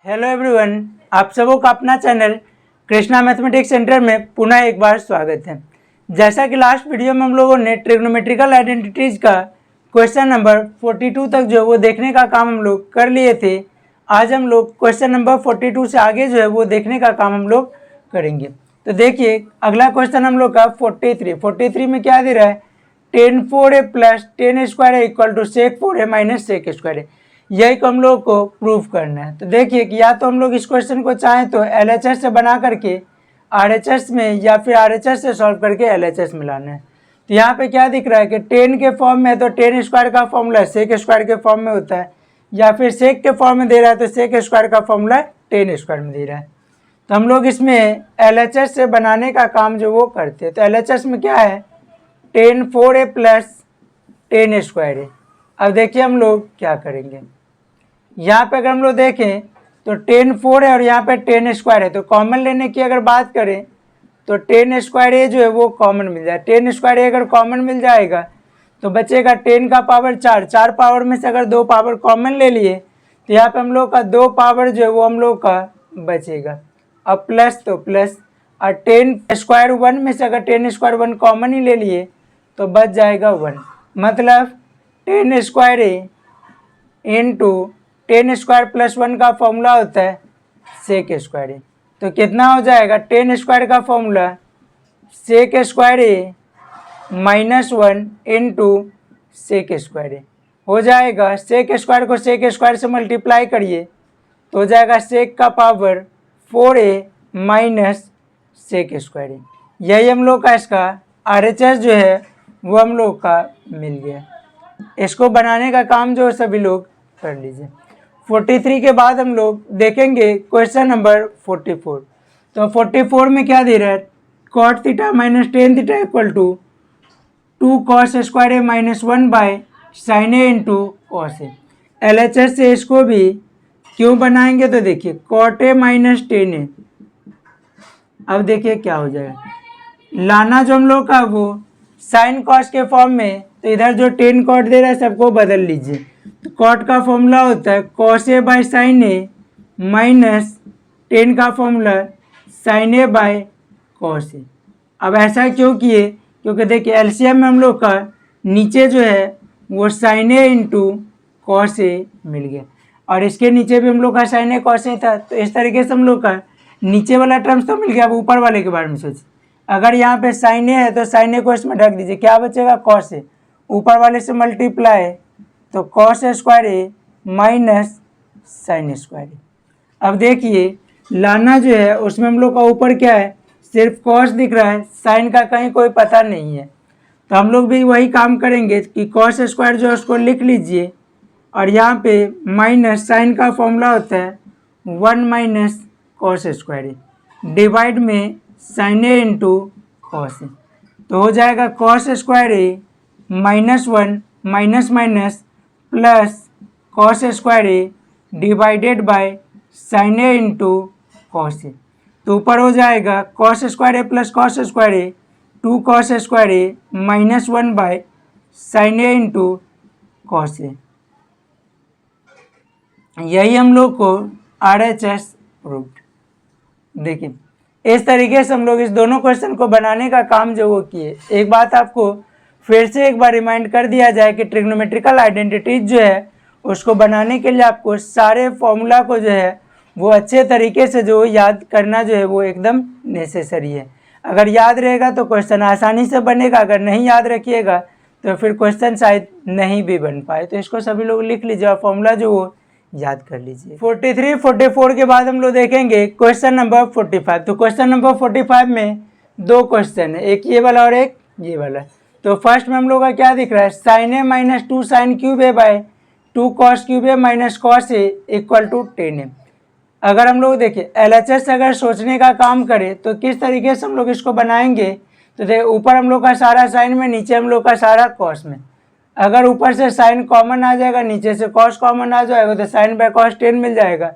Hello everyone, आप सबों का अपना चैनल कृष्णा मैथमेटिक्स सेंटर में पुनः एक बार स्वागत है। जैसा कि लास्ट वीडियो में हम लोगों ने ट्रिग्नोमेट्रिकल आइडेंटिटीज का क्वेश्चन नंबर 42 तक जो है वो देखने का काम हम लोग कर लिए थे। आज हम लोग क्वेश्चन नंबर 42 से आगे जो है वो देखने का काम हम लोग करेंगे। तो देखिए, अगला क्वेश्चन हम लोग का 43 में क्या दे रहा है, 10(4a + 10^2 equal to sec4a - sec2। यही को हम लोग को प्रूफ करना है। तो देखिए कि या तो हम लोग इस क्वेश्चन को चाहें तो LHS से बना करके RHS में, या फिर RHS से सॉल्व करके LHS में लाना है। तो यहाँ पे क्या दिख रहा है कि 10 के फॉर्म में है तो 10² का फॉर्मूला sec² के फॉर्म में होता है, या फिर sec के फॉर्म में दे रहा है तो sec² का फॉर्मूला 10² में दे रहा है। तो हम लोग इसमें LHS से बनाने का काम जो वो करते हैं। तो LHS में क्या है, 10(4a + 10^2। अब देखिए हम लोग क्या करेंगे, यहाँ पे अगर हम लोग देखें तो 10(4) है और यहाँ पे 10² है। तो कॉमन लेने की अगर बात करें तो 10² जो है वो कॉमन मिल जाए। 10² अगर कॉमन मिल जाएगा तो बचेगा 10 का पावर 4। 4 पावर में से अगर 2 पावर कॉमन ले लिए तो यहाँ पे हम लोग का 2 पावर जो है वो हम लोग का बचेगा। अब प्लस तो प्लस, और 10² 1 में से अगर 10² 1 कॉमन ही ले लिए तो बच जाएगा 1। मतलब 10² इंटू 10² + 1 का फॉर्मूला होता है sec²। तो कितना हो जाएगा, 10² का फॉर्मूला sec² - 1 इंटू sec² हो जाएगा। sec² को sec² से मल्टीप्लाई करिए तो हो जाएगा sec का पावर 4a - sec²। यही हम लोग का इसका RHS जो है वो हम लोग का मिल गया। इसको बनाने का काम जो सभी लोग कर लीजिए। 43 के बाद हम लोग देखेंगे क्वेश्चन नंबर 44। तो 44 में क्या दे रहा है, cot θ - tan θ equal to 2 cos² a - 1 sin a into cos a। LHS से इसको भी क्यों बनाएंगे, तो देखिए cot a - tan a। अब देखिए क्या हो जाएगा, लाना जो हम लोग का वो साइन कॉस के फॉर्म में, तो इधर जो 10 cot दे रहा है सबको बदल लीजिए। तो कॉट का फॉर्मूला होता है cos a / sin a minus 10 का formula sin a / cos a। अब ऐसा क्यों किए, क्योंकि देखिए एलसीएम में हम लोग का नीचे जो है वो sin a into cos a मिल गया, और इसके नीचे भी हम लोग का sin a cos a था। तो इस तरीके से हम लोग का नीचे वाला टर्म्स तो मिल गया। अब ऊपर वाले के बारे में सोचिए, अगर यहाँ पे sin a है तो sin a को इसमें ढक दीजिए, क्या बचेगा cos a, ऊपर वाले से मल्टीप्लाई तो cos² a माइनस sin²। अब देखिए लाना जो है उसमें हम लोग का ऊपर क्या है, सिर्फ cos दिख रहा है, sin का कहीं कोई पता नहीं है। तो हम लोग भी वही काम करेंगे कि cos² जो है उसको लिख लीजिए, और यहाँ पे माइनस sin का फॉर्मूला होता है 1 - cos², डिवाइड में sin a into cos a। तो हो जाएगा cos² a -1 minus minus plus cos² a divided by sin a into cos a। तो ऊपर हो जाएगा cos² a + cos² a 2 cos² a -1 by sin a into cos a। यही हम लोग को RHS प्रूव्ड। देखिए इस तरीके से हम लोग इस दोनों क्वेश्चन को बनाने का काम जो वो किए। एक बात आपको फिर से एक बार रिमाइंड कर दिया जाए कि ट्रिग्नोमेट्रिकल आइडेंटिटीज जो है उसको बनाने के लिए आपको सारे फॉर्मूला को जो है वो अच्छे तरीके से जो याद करना जो है वो एकदम नेसेसरी है। अगर याद रहेगा तो क्वेश्चन आसानी से बनेगा, अगर नहीं याद रखिएगा तो फिर क्वेश्चन शायद नहीं भी बन पाए। तो इसको सभी लोग लिख लीजिए और फॉर्मूला जो वो याद कर लीजिए। 43, 44 के बाद हम लोग देखेंगे क्वेश्चन नंबर 45। तो क्वेश्चन नंबर 45 में दो क्वेश्चन है, एक ये वाला और एक ये वाला। तो फर्स्ट में हम लोग का क्या दिख रहा है, sin a - 2 sin³ a / 2 cos³ a - cos a equal to 10a। अगर हम लोग देखिए LHS से अगर सोचने का काम करें तो किस तरीके से हम लोग इसको बनाएंगे, तो देखिए ऊपर हम लोग का सारा साइन में, नीचे हम लोग का सारा कॉस में। अगर ऊपर से साइन कॉमन आ जाएगा, नीचे से कॉस कॉमन आ जाएगा, तो sin / cos 10 मिल जाएगा,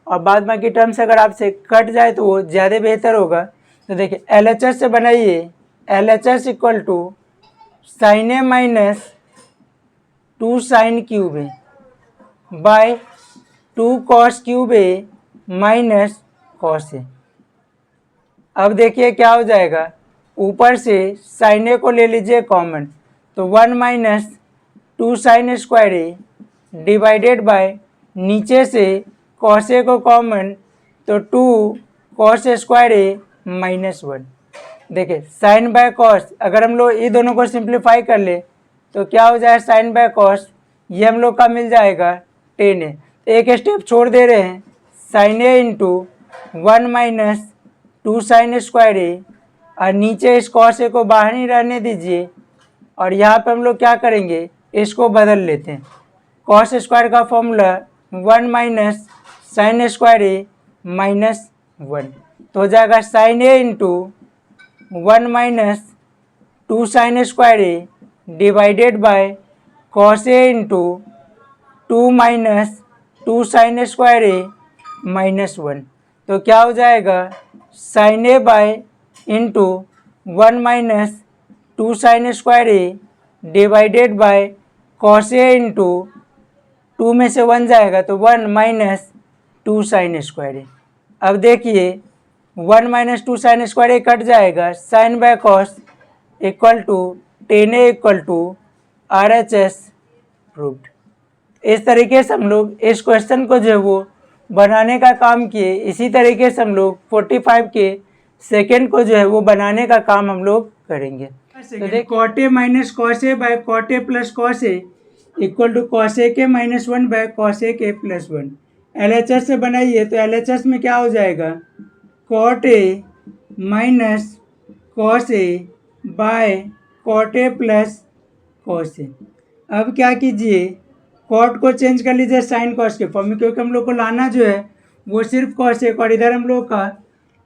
और बाद बाकी टर्म्स अगर आपसे कट जाए तो वो ज़्यादा बेहतर होगा। तो देखिए LHS से बनाइए, LHS equal to sin a - 2 sin³ a / 2 cos³ a minus cos A. अब देखिए क्या हो जाएगा, ऊपर से साइन ए को ले लीजिए कॉमन, तो 1 minus 2 sine square A divided bye नीचे से कॉस ए को कॉमन, तो 2 कॉस स्क्वायर ए माइनस 1। देखिए साइन बाय कॉस, अगर हम लोग ये दोनों को सिंप्लीफाई कर ले तो क्या हो जाए, साइन बाय कॉस ये हम लोग का मिल जाएगा 10 ए। एक स्टेप छोड़ दे रहे हैं, sign A into 1 minus 2 sine square ए, और नीचे इस कॉस ए को बाहर ही रहने दीजिए, और यहाँ पे हम लोग क्या करेंगे, इसको बदल लेते हैं। कॉस स्क्वायर का formula 1 minus sine square A minus 1, तो हो जाएगा sine A into 1 minus 2 sine square A divided by cos A into 2 minus 2 sine square A minus 1, तो क्या हो जाएगा, sine A by into 1 minus 2 sine square A divided by cos A into 2 में से 1 जाएगा तो 1 माइनस 2 साइन स्क्वायर ए। अब देखिए 1 minus 2 sine square A cut जाएगा, sine by cos equal to 10 A equal to RHS proved. इस तरीके से हम लोग इस क्वेश्चन को जो है वो बनाने का काम किए। इसी तरीके से हम लोग 45 के सेकेंड को जो है वो बनाने का काम हम लोग करेंगे। तो देख cot A minus cos A by cot A plus cos A equal to cos A के माइनस 1 बाय कॉस ए के प्लस 1। LHS से बनाइए तो LHS में क्या हो जाएगा, cot A minus cos A by cot A plus cos A. अब क्या कीजिए, कॉट को चेंज कर लीजिए साइन कॉस के फॉर्म में, क्योंकि हम लोग को लाना जो है वो सिर्फ कॉस ए, और इधर हम लोग का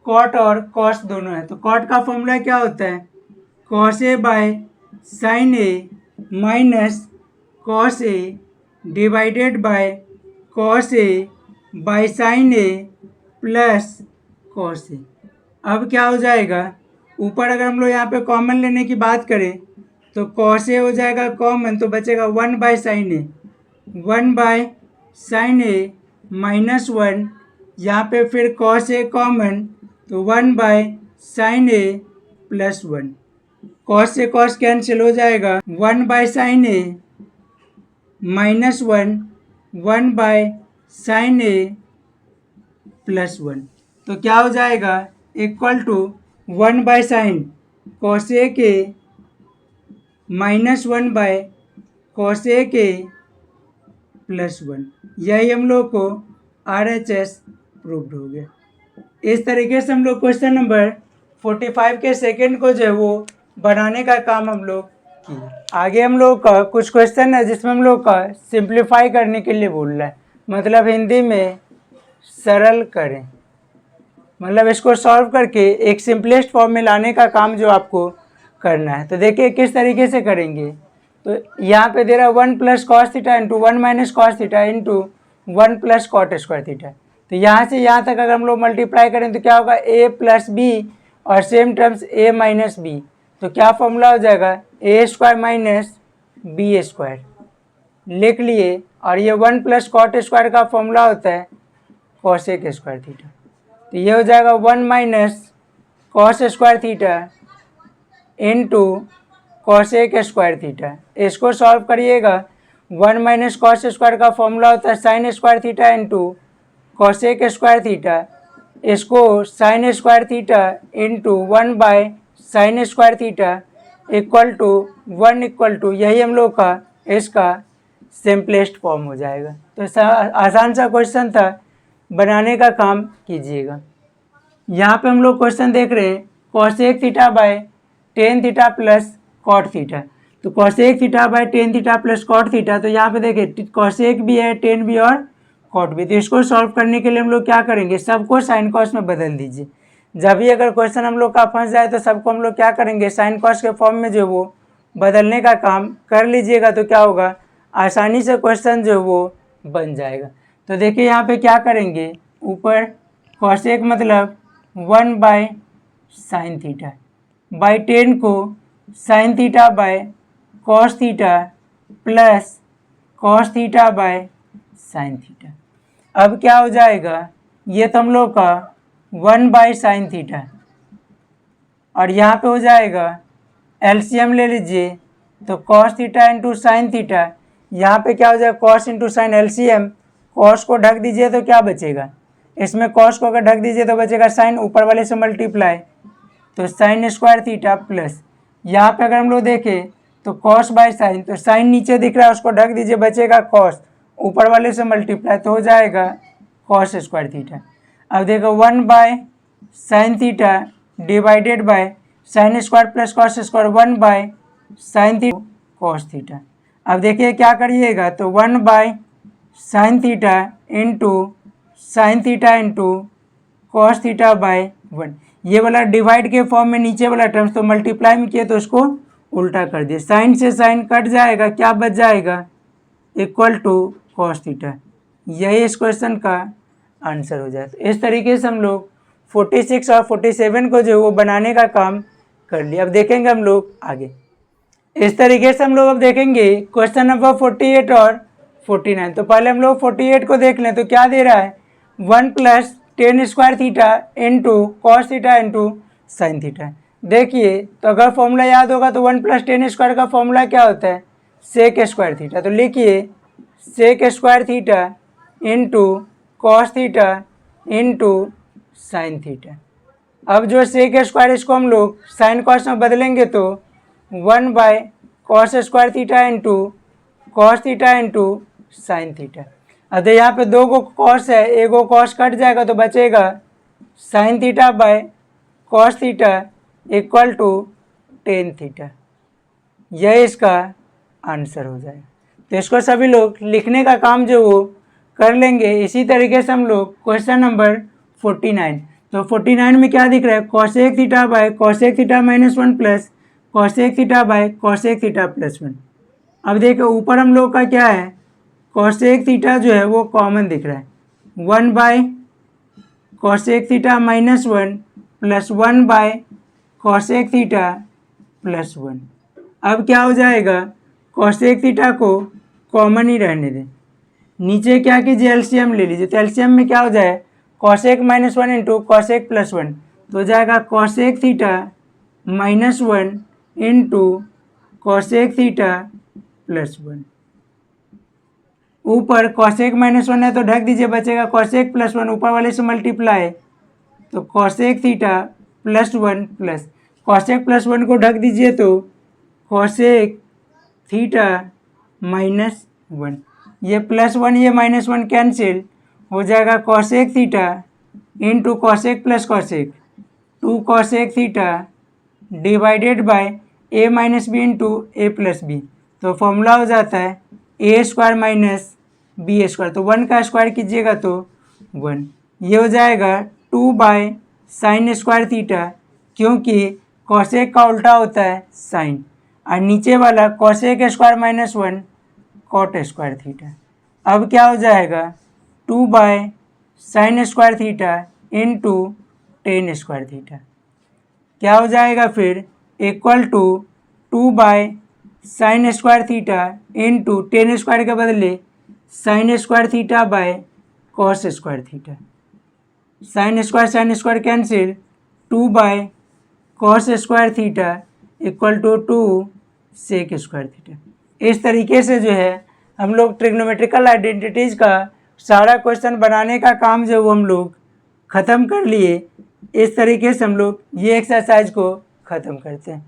कॉट और कॉस दोनों है। तो कॉट का फॉर्मूला क्या होता है, cos A by sine A minus cos A divided by cos A by sine A plus cos A. अब क्या हो जाएगा, ऊपर अगर हम लोग यहाँ पे कॉमन लेने की बात करें तो कॉस ए हो जाएगा कॉमन, तो बचेगा 1 by sine A, 1 by sine A minus 1, यहाँ पे फिर कॉस ए कॉमन तो 1 by sine A plus 1। Cos से कॉस कैंसिल हो जाएगा, 1 by sine A minus 1, 1 by sine A plus 1, तो क्या हो जाएगा, equal to 1 by sine cos A के माइनस 1 बाय कॉस ए के प्लस 1। यही हम लोग को RHS प्रूव्ड हो गया। इस तरीके से हम लोग क्वेश्चन नंबर 45 के सेकंड को जो है वो बनाने का काम हम लोग किए। आगे हम लोग का कुछ क्वेश्चन है जिसमें हम लोग का सिंप्लीफाई करने के लिए बोल रहा है, मतलब हिंदी में सरल करें, मतलब इसको सॉल्व करके एक सिंपलेस्ट फॉर्म में लाने का काम जो आपको करना है। तो देखिए किस तरीके से करेंगे, तो यहाँ पे दे रहा है 1 plus cos theta into 1 minus cos theta into 1 plus cot square theta. तो यहाँ से यहाँ तक अगर हम लोग मल्टीप्लाई करें तो क्या होगा, a प्लस बी और same terms a minus B, तो क्या फॉर्मूला हो जाएगा, a square minus B square लिख लिए, और ये 1 प्लस कॉट स्क्वायर का फॉर्मूला होता है कॉसेक स्क्वायर थीटा, तो ये हो जाएगा 1 minus cos square theta into cosec square theta. इसको सॉल्व करिएगा, 1 माइनस कॉस स्क्वायर का फॉर्मूला होता है sine square theta into cosec square theta, इसको sine square theta into 1 by sine square theta equal to 1 equal to, यही हम लोग का इसका सिंपलेस्ट फॉर्म हो जाएगा। तो आसान सा क्वेश्चन था, बनाने का काम कीजिएगा। यहाँ पे हम लोग क्वेश्चन देख रहे हैं cosec theta by tan theta plus cot theta, तो cosec theta by tan theta plus cot theta, तो यहाँ पे देखिए कॉसेक भी है, टेन भी और कॉट भी। तो इसको सॉल्व करने के लिए हम लोग क्या करेंगे, सबको साइन कॉस में बदल दीजिए। जब भी अगर क्वेश्चन हम लोग का फंस जाए तो सबको हम लोग क्या करेंगे, साइन कॉस के फॉर्म में जो वो बदलने का काम कर लीजिएगा, तो क्या होगा, आसानी से क्वेश्चन जो वो बन जाएगा। तो देखिए यहाँ पे क्या करेंगे, ऊपर कॉसेक मतलब 1 बाय साइन थीटा बाई 10 को sign theta by cos theta plus cos theta by sine theta. अब क्या हो जाएगा, ये तो हम लोग का 1/sin थीटा, और यहाँ पे हो जाएगा एलसीएम ले लीजिए तो cos theta into sine theta, यहाँ पे क्या हो जाएगा cos into sine, LCM cos को ढक दीजिए तो क्या बचेगा, इसमें कॉस को अगर ढक दीजिए तो बचेगा साइन, ऊपर वाले से मल्टीप्लाई तो साइन स्क्वायर थीटा प्लस, यहाँ पे अगर हम लोग देखें तो कॉस बाय साइन, तो साइन नीचे दिख रहा है उसको ढक दीजिए बचेगा कॉस, ऊपर वाले से मल्टीप्लाई तो हो जाएगा कॉस स्क्वायर थीटा। अब देखो 1/sin theta divided bye sine square plus cos square 1/sin theta cos theta. अब देखिए क्या करिएगा तो 1/sin theta into sine theta into cos theta by 1, ये वाला डिवाइड के फॉर्म में नीचे वाला टर्म्स तो मल्टीप्लाई में किए तो उसको उल्टा कर दिए, साइन से साइन कट जाएगा, क्या बच जाएगा इक्वल टू कॉस थीटा, यही इस क्वेश्चन का आंसर हो जाए। तो इस तरीके से हम लोग 46 और 47 को जो वो बनाने का काम कर लिया। अब देखेंगे हम लोग आगे, इस तरीके से हम लोग अब देखेंगे क्वेश्चन नंबर 48 और 49। तो पहले हम लोग 48 को देख लें तो क्या दे रहा है 1 + tan square theta into cos theta into sine theta. देखिए तो अगर फॉर्मूला याद होगा तो 1 + tan स्क्वायर का फॉर्मूला क्या होता है सेक स्क्वायर थीटा, तो लिखिए sec square theta into cos theta into sine theta. अब जो सेक स्क्वायर इसको हम लोग साइन कॉस में बदलेंगे तो 1/cos square theta into cos theta into sine theta. अब यहाँ पे 2 को कॉस है, एगो कॉस कट जाएगा तो बचेगा sine theta by cos theta equal to tan theta, यह इसका आंसर हो जाएगा। तो इसको सभी लोग लिखने का काम जो वो कर लेंगे। इसी तरीके से हम लोग क्वेश्चन नंबर 49, तो 49 में क्या दिख रहा है cosec theta bye cosec theta -1 plus cosec theta bye cosec theta +1। अब देखो ऊपर हम लोग का क्या है कॉसेक थीटा जो है वो कॉमन दिख रहा है, 1/cosec theta -1 plus 1/cosec theta +1। अब क्या हो जाएगा cosec थीटा को कॉमन ही रहने दें, नीचे क्या कीजिए एलसीएम ले लीजिए, तो एलसीएम में क्या हो जाए cosec -1 इंटू cosec +1 तो हो जाएगा cosec theta -1 into cosec theta +1। ऊपर cosec -1 है तो ढक दीजिए बचेगा cosec +1, ऊपर वाले से मल्टीप्लाई तो cosec थीटा +1 प्लस cosec +1 को ढक दीजिए तो cosec थीटा -1, ये +1 ये -1 कैंसिल हो जाएगा cosec theta into cosec plus cosec 2 cosec theta divided by a - b into a + b, तो फॉर्मूला हो जाता है a square minus B square, तो 1 का स्क्वायर कीजिएगा तो 1, ये हो जाएगा 2/sin स्क्वायर थीटा, क्योंकि कॉसेक का उल्टा होता है साइन, और नीचे वाला cosec square -1 cot square theta. अब क्या हो जाएगा 2/sin square theta into tan square theta, क्या हो जाएगा फिर equal to 2/sin square theta into tan square के बदले sine square theta by cos square theta, sine square cancel 2/cos square theta equal to 2 sec square theta. इस तरीके से जो है हम लोग ट्रिग्नोमेट्रिकल आइडेंटिटीज़ का सारा क्वेश्चन बनाने का काम जो वो हम लोग ख़त्म कर लिए। इस तरीके से हम लोग ये एक्सरसाइज को ख़त्म करते हैं।